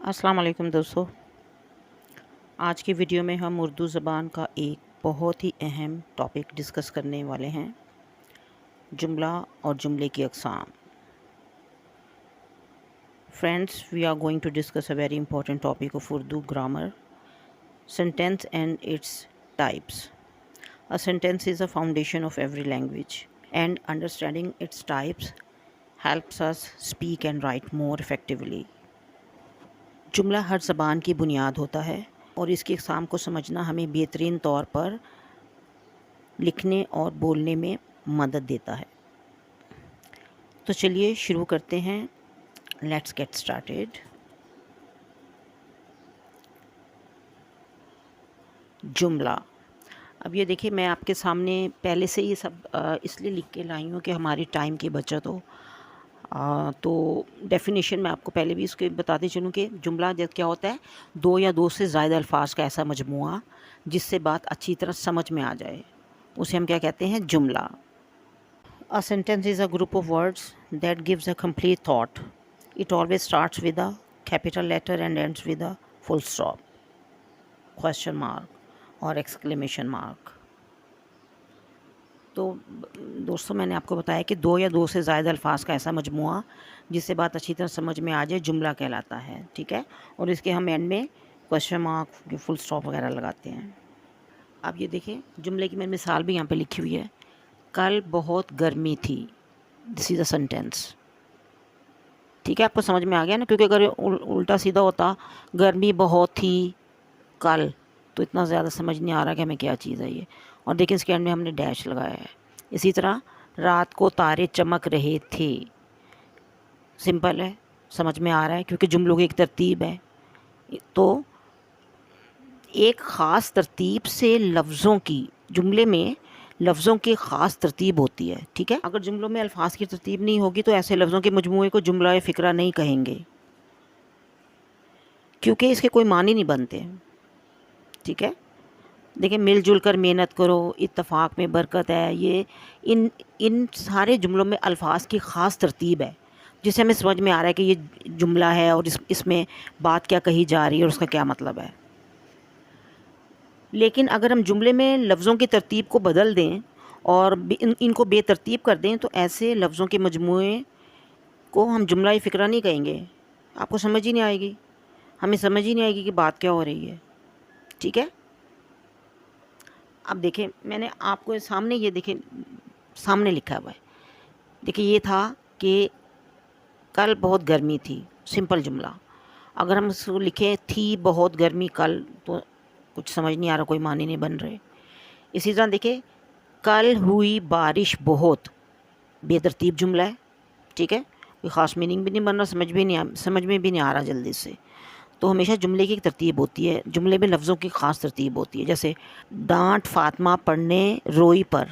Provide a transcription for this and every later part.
अस्सलाम वालेकुम दोस्तों। आज की वीडियो में हम उर्दू ज़बान का एक बहुत ही अहम टॉपिक डिस्कस करने वाले हैं, जुमला और जुमले की अक़साम। Friends, we are going to discuss a very important topic of Urdu grammar, sentence and its types. A sentence is a foundation of every language and understanding its types helps us speak and write more effectively. जुमला हर ज़बान की बुनियाद होता है और इसकी अक़साम को समझना हमें बेहतरीन तौर पर लिखने और बोलने में मदद देता है। तो चलिए शुरू करते हैं। Let's get started. जुमला। अब ये देखिए, मैं आपके सामने पहले से ये सब इसलिए लिख के लाई हूँ कि हमारी टाइम की बचत हो। तो डेफिनेशन मैं आपको पहले भी इसके बताते चलूँ कि जुमला जब क्या होता है, दो या दो से ज़्यादा अल्फाज का ऐसा मजमुआ जिससे बात अच्छी तरह समझ में आ जाए, उसे हम क्या कहते हैं, जुमला। A sentence is a group of words that gives a complete thought. It always starts with a capital letter and ends with a full stop, question mark और exclamation mark. तो दोस्तों, मैंने आपको बताया कि दो या दो से ज़्यादा अल्फाज का ऐसा मजमुआ जिससे बात अच्छी तरह समझ में आ जाए, जुमला कहलाता है। ठीक है, और इसके हम एंड में क्वेश्चन मार्क, फुल स्टॉप वगैरह लगाते हैं। अब ये देखें, जुमले की मैंने मिसाल भी यहाँ पे लिखी हुई है। कल बहुत गर्मी थी। This is a sentence. ठीक है, आपको समझ में आ गया ना, क्योंकि अगर उल्टा सीधा होता, गर्मी बहुत थी कल, तो इतना ज़्यादा समझ नहीं आ रहा कि हमें क्या चीज़ है ये। और देखिए, इसके एंड में हमने डैश लगाया है। इसी तरह रात को तारे चमक रहे थे। सिंपल है, समझ में आ रहा है, क्योंकि जुमलों की एक तरतीब है। तो एक ख़ास तरतीब से लफ्ज़ों की, जुमले में लफ्ज़ों की ख़ास तरतीब होती है। ठीक है, अगर जुमलों में अल्फाज की तरतीब नहीं होगी तो ऐसे लफ्ज़ों के मजमूए को जुमला फ़िक्रा नहीं कहेंगे, क्योंकि इसके कोई मानी नहीं बनते। ठीक है, देखिए, मिलजुल कर मेहनत करो, इत्तफाक में बरकत है, ये इन इन सारे जुमलों में अल्फाज की ख़ास तरतीब है, जिससे हमें समझ में आ रहा है कि ये जुमला है और इसमें बात क्या कही जा रही है और उसका क्या मतलब है। लेकिन अगर हम जुमले में लफ्ज़ों की तरतीब को बदल दें और इनको बेतरतीब कर दें, तो ऐसे लफ्ज़ों के मजमूए को हम जुमला फ़िक्रा नहीं कहेंगे। आपको समझ ही नहीं आएगी, हमें समझ ही नहीं आएगी कि बात क्या हो रही है। ठीक है, अब देखें, मैंने आपको सामने ये देखें, सामने लिखा हुआ है। देखिए, ये था कि कल बहुत गर्मी थी, सिंपल जुमला। अगर हम इसको लिखें थी बहुत गर्मी कल, तो कुछ समझ नहीं आ रहा, कोई मानी नहीं बन रहे। इसी तरह देखिए, कल हुई बारिश बहुत, बेतरतीब जुमला है। ठीक है, कोई ख़ास मीनिंग भी नहीं बन रहा, समझ में भी नहीं आ रहा जल्दी से। तो हमेशा जुमले की एक तरतीब होती है, जुमले में लफ्ज़ों की ख़ास तरतीब होती है। जैसे डांट फातिमा पढ़ने रोई पर,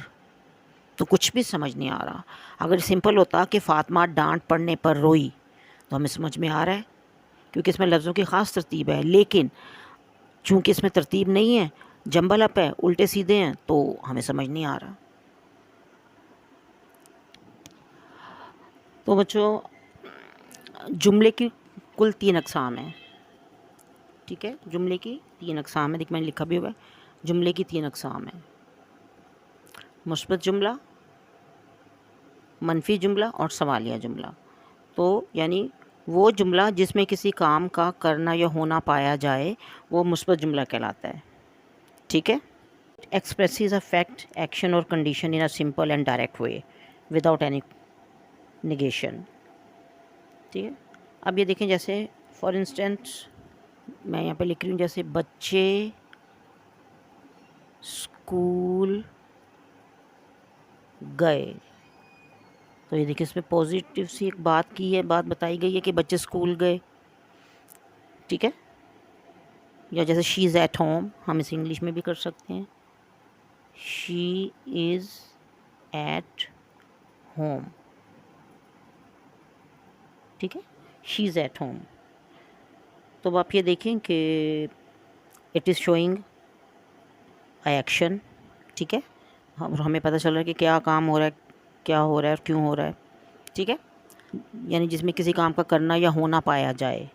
तो कुछ भी समझ नहीं आ रहा। अगर सिंपल होता कि फ़ातिमा डांट पढ़ने पर रोई, तो हमें समझ में आ रहा है, क्योंकि इसमें लफ्ज़ों की ख़ास तरतीब है। लेकिन चूँकि इसमें तरतीब नहीं है, जंबल अप है, उल्टे सीधे हैं, तो हमें समझ नहीं आ रहा। तो बच्चों, जुमले की कुल 3 अक़साम हैं। ठीक है, जुमले की 3 अक़साम है। देखिए, मैंने लिखा भी हुआ है, जुमले की 3 अक़साम है। मुस्बत जुमला, मनफी जुमला और सवालिया जुमला। तो यानी वो जुमला जिसमें किसी काम का करना या होना पाया जाए, वो मुस्बत जुमला कहलाता है। ठीक है, एक्सप्रेसेस अ फैक्ट, एक्शन और condition in a simple and direct way without any negation. ठीक है, अब ये देखें, जैसे फॉर इंस्टेंस मैं यहाँ पे लिख रही हूँ, जैसे बच्चे स्कूल गए। तो ये देखिए, इसमें पॉजिटिव सी एक बात की है, बात बताई गई है कि बच्चे स्कूल गए। ठीक है, या जैसे शी इज़ एट होम, हम इसे इंग्लिश में भी कर सकते हैं, शी इज़ एट होम। ठीक है, शी इज़ एट होम। तो अब आप ये देखें कि it is showing a action. ठीक है, हमें पता चल रहा है कि क्या काम हो रहा है, क्या हो रहा है और क्यों हो रहा है। ठीक है, यानी जिसमें किसी काम का करना या होना पाया जाए।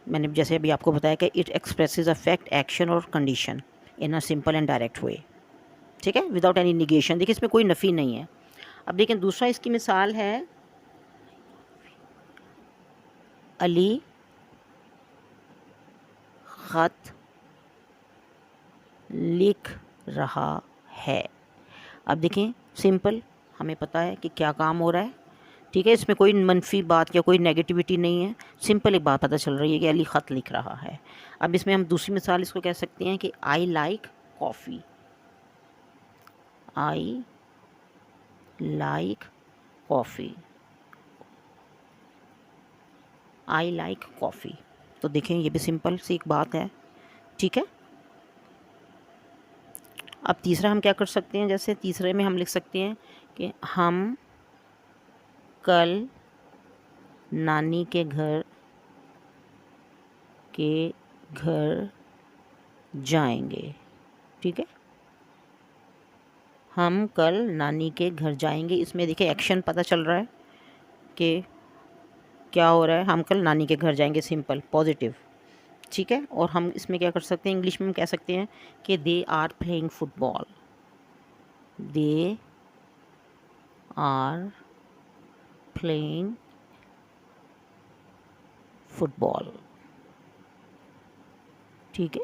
मैंने जैसे अभी आपको बताया कि it expresses a fact, action और condition in a simple and direct way, ठीक है, विदाउट एनी निगेशन। देखिए इसमें कोई नफ़ी नहीं है। अब देखें दूसरा इसकी मिसाल है, अली ख़त लिख रहा है। अब देखें सिंपल, हमें पता है कि क्या काम हो रहा है, ठीक है, इसमें कोई मनफी बात या कोई नेगेटिविटी नहीं है, सिंपल एक बात पता चल रही है कि अली ख़त लिख रहा है। अब इसमें हम दूसरी मिसाल इसको कह सकते हैं कि I like coffee, I like coffee, I like coffee. तो देखें ये भी सिंपल सी एक बात है, ठीक है। अब तीसरा हम क्या कर सकते हैं, जैसे तीसरे में हम लिख सकते हैं कि हम कल नानी के घर जाएंगे, ठीक है, हम कल नानी के घर जाएंगे। इसमें देखिए एक्शन पता चल रहा है कि क्या हो रहा है, हम कल नानी के घर जाएंगे, सिंपल पॉजिटिव, ठीक है। और हम इसमें क्या कर सकते हैं, इंग्लिश में हम कह सकते हैं कि they are playing football, they are playing football, ठीक है,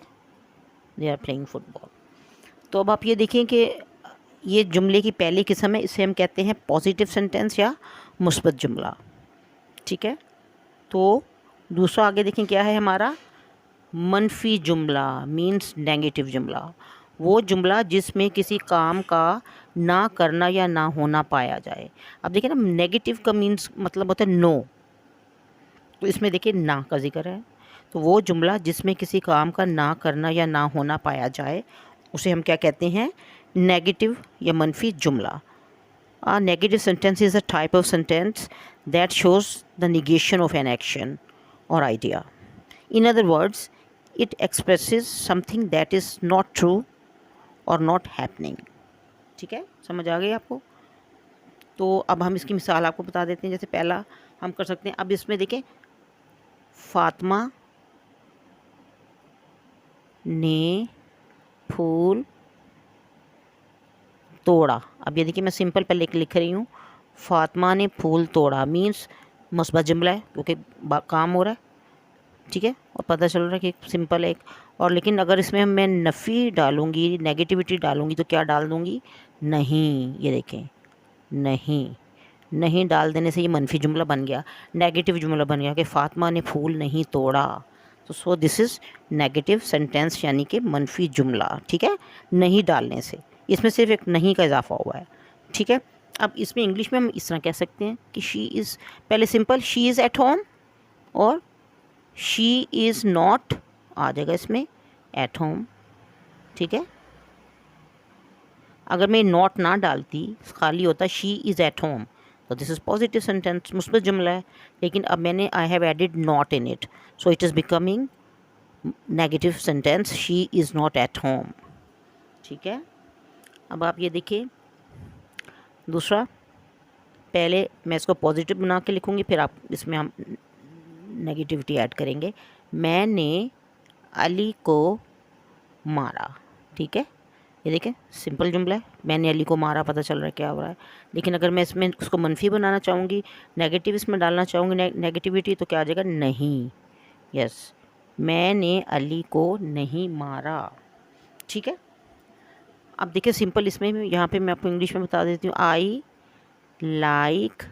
दे आर प्लेइंग फुटबॉल। तो अब आप ये देखिए कि ये जुमले की पहली किस्म है, इसे हम कहते हैं पॉजिटिव सेंटेंस या मुस्बत जुमला, ठीक है। तो दूसरा आगे देखें क्या है हमारा, मनफी जुमला मीन्स नेगेटिव जुमला, वो जुमला जिसमें किसी काम का ना करना या ना होना पाया जाए। अब देखिए ना, नेगेटिव का मीन्स मतलब होता है नो, तो इसमें देखिए ना का जिक्र है, तो वो जुमला जिसमें किसी काम का ना करना या ना होना पाया जाए उसे हम क्या कहते हैं, नेगेटिव या मनफी जुमला। A negative sentence is a type of sentence that shows the negation of an action or idea. In other words, it expresses something that is not true or not happening. ठीक है, समझ आ गई आपको। तो अब हम इसकी मिसाल आपको बता देते हैं। जैसे पहला हम कर सकते हैं, अब इसमें देखें, फातिमा ने फूल तोड़ा। अब ये देखिए मैं सिंपल पहले लिख रही हूँ, फातिमा ने फूल तोड़ा मीन्स मुस्बत जुमला है क्योंकि काम हो रहा है, ठीक है, और पता चल रहा है कि सिंपल है एक। और लेकिन अगर इसमें मैं नफ़ी डालूँगी, नेगेटिविटी डालूँगी तो क्या डाल दूँगी, नहीं, ये देखें नहीं, नहीं डाल देने से ये मनफी जुमला बन गया, नेगेटिव जुमला बन गया कि फातिमा ने फूल नहीं तोड़ा। तो so this is negative sentence यानी कि मनफी जुमला, ठीक है, नहीं डालने से, इसमें सिर्फ एक नहीं का इजाफा हुआ है, ठीक है। अब इसमें इंग्लिश में हम इस तरह कह सकते हैं कि शी इज़, पहले simple she is at home और शी इज़ नॉट आ जाएगा इसमें एट होम, ठीक है। अगर मैं नॉट ना डालती, खाली होता शी इज़ एट होम, तो दिस इज़ पॉजिटिव सेंटेंस, मुस्बत जुमला है। लेकिन अब मैंने I have added not in it, so it is becoming negative sentence, she is not at home, ठीक है। अब आप ये देखिए दूसरा, पहले मैं इसको पॉजिटिव बना के लिखूँगी, फिर आप इसमें हम नेगेटिविटी ऐड करेंगे। मैंने अली को मारा, ठीक है, ये देखें सिंपल जुमला है, मैंने अली को मारा, पता चल रहा है क्या हो रहा है। लेकिन अगर मैं इसमें उसको मनफी बनाना चाहूँगी, नेगेटिव इसमें डालना चाहूँगी, नेगेटिविटी, तो क्या आ जाएगा, नहीं, यस, मैंने अली को नहीं मारा, ठीक है। अब देखिए सिंपल इसमें यहाँ पे मैं आपको इंग्लिश में बता देती हूँ, आई लाइक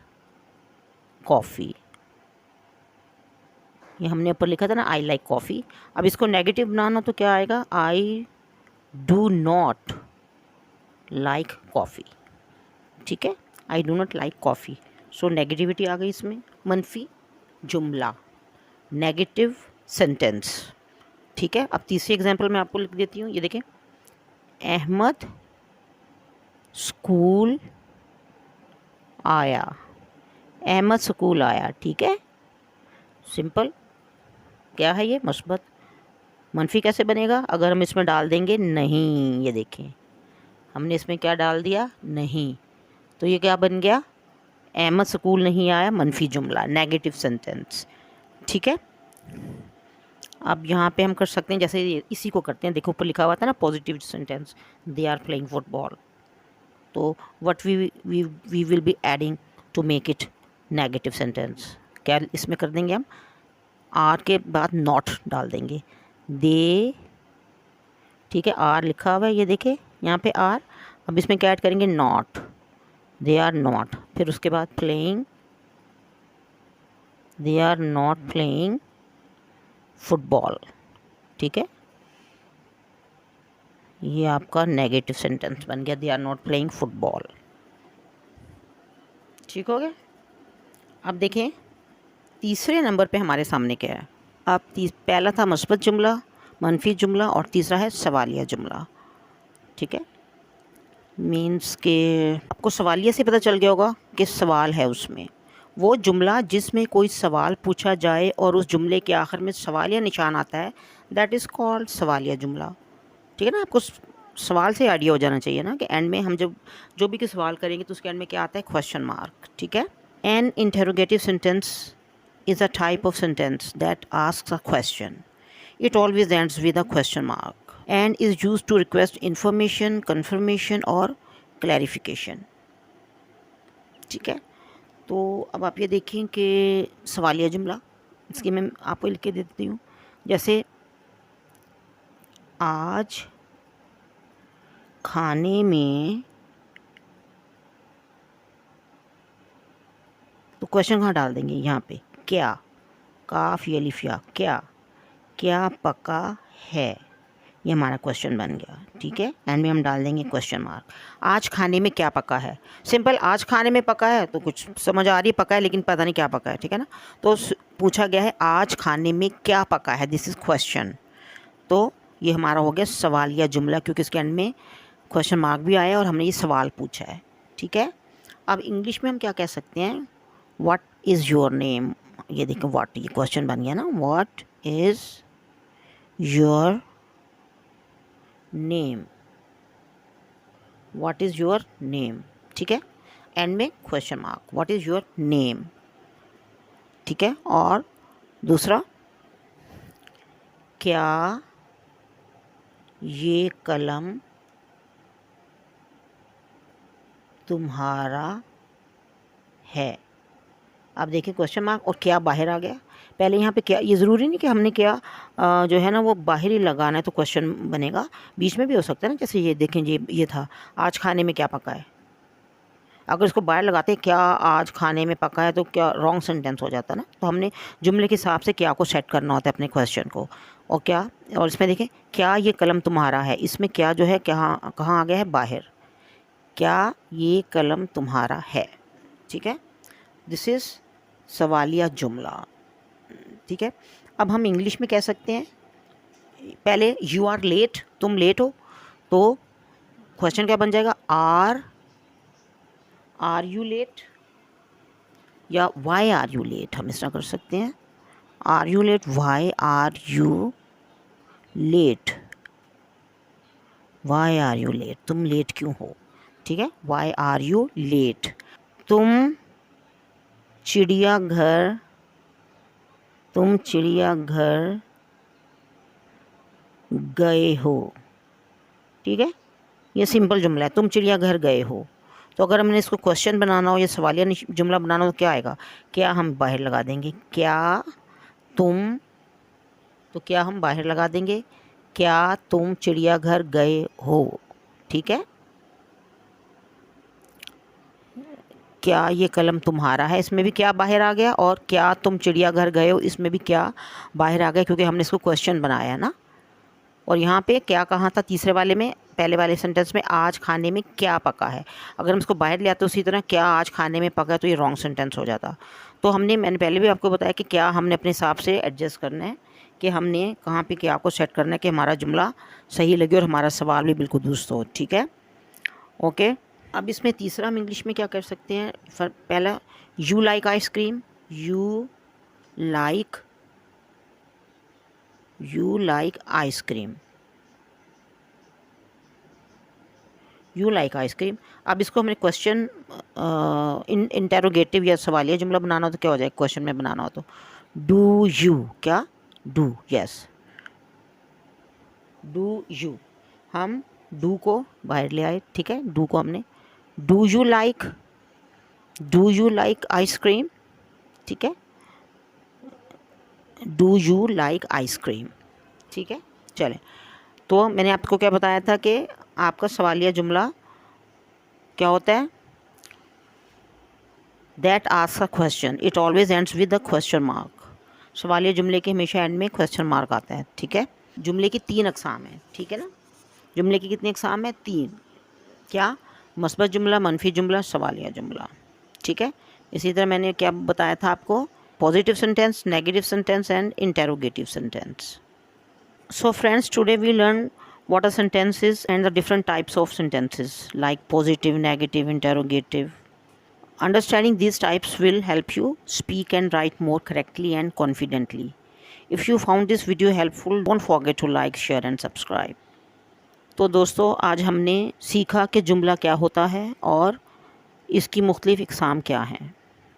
कॉफ़ी, ये हमने ऊपर लिखा था ना, आई लाइक कॉफ़ी। अब इसको नेगेटिव बनाना तो क्या आएगा, I do not like coffee, ठीक है, I do not like coffee. So negativity आ गई इसमें, मनफी जुमला, नेगेटिव सेंटेंस, ठीक है। अब तीसरी एग्जांपल मैं आपको लिख देती हूँ, ये देखें, अहमद स्कूल आया, अहमद स्कूल आया, ठीक है, सिंपल, क्या है ये, मुस्बत। मनफी कैसे बनेगा, अगर हम इसमें डाल देंगे नहीं, ये देखें हमने इसमें क्या डाल दिया, नहीं, तो ये क्या बन गया, अहमद स्कूल नहीं आया, मनफी जुमला, नेगेटिव सेंटेंस, ठीक है। अब यहाँ पे हम कर सकते हैं जैसे इसी को करते हैं, देखो ऊपर लिखा हुआ था ना positive sentence, they are playing football, तो what we will be adding to make it negative sentence, क्या इसमें कर देंगे हम, आर के बाद नॉट डाल देंगे, दे, ठीक है, आर लिखा हुआ है ये देखे यहाँ पे आर, अब इसमें क्या ऐड करेंगे, नॉट, दे आर नॉट, फिर उसके बाद playing, they are not playing football, ठीक है, ये आपका नेगेटिव सेंटेंस बन गया, they are not playing football, ठीक हो गया। अब देखें तीसरे नंबर पे हमारे सामने क्या है, अब पहला था मुस्बत जुमला, मनफी जुमला, और तीसरा है सवालिया जुमला, ठीक है, मीन्स के आपको सवालिया से पता चल गया होगा कि सवाल है उसमें, वो जुमला जिसमें कोई सवाल पूछा जाए और उस जुमले के आखिर में सवालिया निशान आता है, दैट इज़ कॉल्ड सवालिया जुमला, ठीक है ना। आपको सवाल से आइडिया हो जाना चाहिए ना कि एंड में हम जब जो भी कोई सवाल करेंगे तो उसके एंड में क्या आता है, क्वेश्चन मार्क, ठीक है। An interrogative sentence is a type of sentence that asks a question. It always ends with a question mark and is used to request information, confirmation or clarification. ठीक है, तो अब आप ये देखें कि सवालिया जुमला, इसकी मैं आपको लिख के दे देती हूँ, जैसे आज खाने में, तो क्वेश्चन कहाँ डाल देंगे, यहाँ पे क्या, काफ या लिफिया, क्या क्या पका है, ये हमारा क्वेश्चन बन गया, ठीक है, एंड में हम डाल देंगे क्वेश्चन मार्क। आज खाने में क्या पका है, सिंपल, आज खाने में पका है तो कुछ समझ आ रही है, पका है लेकिन पता नहीं क्या पका है, ठीक है ना, तो पूछा गया है आज खाने में क्या पका है, दिस इज़ क्वेश्चन, तो ये हमारा हो गया सवालिया जुमला, क्योंकि इसके एंड में क्वेश्चन मार्क भी आया और हमने ये सवाल पूछा है, ठीक है। अब इंग्लिश में हम क्या कह सकते हैं, व्हाट इज़ योर नेम, ये देखो व्हाट, ये क्वेश्चन बन गया ना, what is your name, what is your name, ठीक है, एंड में question mark, what is your name, ठीक है। और दूसरा, क्या ये कलम तुम्हारा है, अब देखिए क्वेश्चन मार्क और क्या बाहर आ गया, पहले यहाँ पे क्या, ये ज़रूरी नहीं कि हमने क्या जो है ना वो बाहर ही लगाना है तो क्वेश्चन बनेगा, बीच में भी हो सकता है ना, जैसे ये देखें ये था आज खाने में क्या पका है, अगर इसको बाहर लगाते हैं क्या आज खाने में पका है तो क्या रॉन्ग सेंटेंस हो जाता ना, तो हमने जुमले के हिसाब से क्या को सेट करना होता है अपने क्वेश्चन को, और क्या, और इसमें देखें क्या ये कलम तुम्हारा है, इसमें क्या जो है क्या कहाँ आ गया है, बाहर, क्या ये कलम तुम्हारा है, ठीक है, दिस इज़ सवालिया जुमला, ठीक है। अब हम इंग्लिश में कह सकते हैं, पहले यू आर लेट, तुम लेट हो, तो क्वेश्चन क्या बन जाएगा, आर यू लेट, या वाई आर यू लेट, हम इस तरह कर सकते हैं, are you late, why are you late, why are you late, तुम लेट क्यों हो, ठीक है, वाई आर यू लेट, तुम चिड़ियाघर गए हो, ठीक है, ये सिंपल जुमला है, तुम चिड़ियाघर गए हो, तो अगर हमने इसको क्वेश्चन बनाना हो या सवालिया जुमला बनाना हो तो क्या आएगा, क्या हम बाहर लगा देंगे, क्या तुम, तो क्या हम बाहर लगा देंगे, क्या तुम चिड़ियाघर गए हो, ठीक है, क्या ये कलम तुम्हारा है, इसमें भी क्या बाहर आ गया, और क्या तुम चिड़ियाघर गए हो, इसमें भी क्या बाहर आ गया, क्योंकि हमने इसको क्वेश्चन बनाया है ना। और यहाँ पे क्या कहा था तीसरे वाले में, पहले वाले सेंटेंस में आज खाने में क्या पका है, अगर हम इसको बाहर ले आते उसी तरह क्या आज खाने में पका है तो ये रॉन्ग सेंटेंस हो जाता, तो मैंने पहले भी आपको बताया कि क्या हमने अपने हिसाब से एडजस्ट करना है कि हमने कहाँ पे क्या को सेट करना है कि हमारा जुमला सही लगे और हमारा सवाल भी बिल्कुल दुरुस्त हो, ठीक है, ओके। अब इसमें तीसरा हम इंग्लिश में क्या कर सकते हैं, पहला you like ice cream, you like ice cream, you like ice cream, अब इसको हमने क्वेश्चन इंटेरोगेटिव या सवालिया जुमला बनाना हो तो क्या हो जाए, क्वेश्चन में बनाना हो तो डू यू, क्या डू, यस, डू यू, हम डू को बाहर ले आए, ठीक है, डू को हमने, डू यू लाइक आइसक्रीम, ठीक है, डू यू लाइक आइसक्रीम, ठीक है। चलें, तो मैंने आपको क्या बताया था कि आपका सवालिया जुमला क्या होता है, that asks a question, it always ends with a question mark. सवालिया जुमले के हमेशा एंड में क्वेश्चन मार्क आता है, ठीक है। जुमले की 3 अक़साम हैं, ठीक है ना। जुमले की कितनी अक़साम है, 3। क्या, मस्बत जुमला, मनफी जुमला, सवालिया जुमला, ठीक है। इसी तरह मैंने क्या बताया था आपको, positive sentence, negative sentence and interrogative sentence. So friends, today we learn what are sentences and the different types of sentences like positive, negative, interrogative. Understanding these types will help you speak and write more correctly and confidently. If you found this video helpful, don't forget to like, share and subscribe. तो दोस्तों, आज हमने सीखा कि जुमला क्या होता है और इसकी मुख्तलिफ़ इक़साम क्या हैं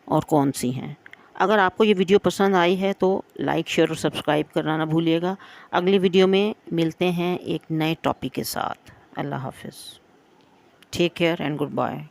और कौन सी हैं। अगर आपको ये वीडियो पसंद आई है तो लाइक, शेयर और सब्सक्राइब करना ना भूलिएगा। अगली वीडियो में मिलते हैं एक नए टॉपिक के साथ। अल्लाह हाफ़िज़। Take care and good bye.